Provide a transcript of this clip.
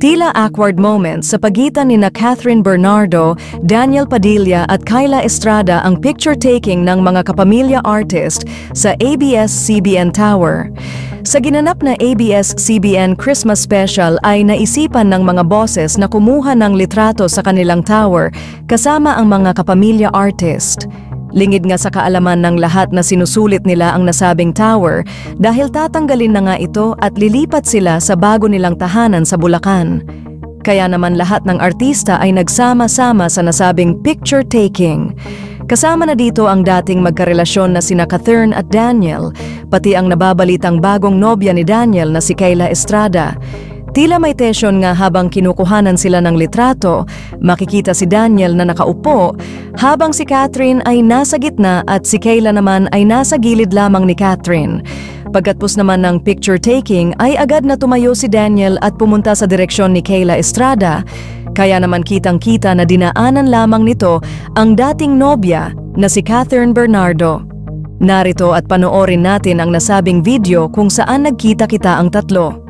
Tila awkward moments sa pagitan ni Catherine Bernardo, Daniel Padilla at Kyla Estrada ang picture-taking ng mga kapamilya artist sa ABS-CBN Tower. Sa ginanap na ABS-CBN Christmas Special ay naisipan ng mga bosses na kumuha ng litrato sa kanilang tower kasama ang mga kapamilya artist. Lingid nga sa kaalaman ng lahat na sinusulit nila ang nasabing tower dahil tatanggalin na nga ito at lilipat sila sa bago nilang tahanan sa Bulacan. Kaya naman lahat ng artista ay nagsama-sama sa nasabing picture-taking. Kasama na dito ang dating magkarelasyon na sina Catherine at Daniel, pati ang nababalitang bagong nobya ni Daniel na si Kyla Estrada. Tila may tensyon nga habang kinukuhanan sila ng litrato, makikita si Daniel na nakaupo, habang si Catherine ay nasa gitna at si Kyla naman ay nasa gilid lamang ni Catherine. Pagkatapos naman ng picture-taking ay agad na tumayo si Daniel at pumunta sa direksyon ni Kyla Estrada, kaya naman kitang-kita na dinaanan lamang nito ang dating nobya na si Catherine Bernardo. Narito at panoorin natin ang nasabing video kung saan nagkita-kita ang tatlo.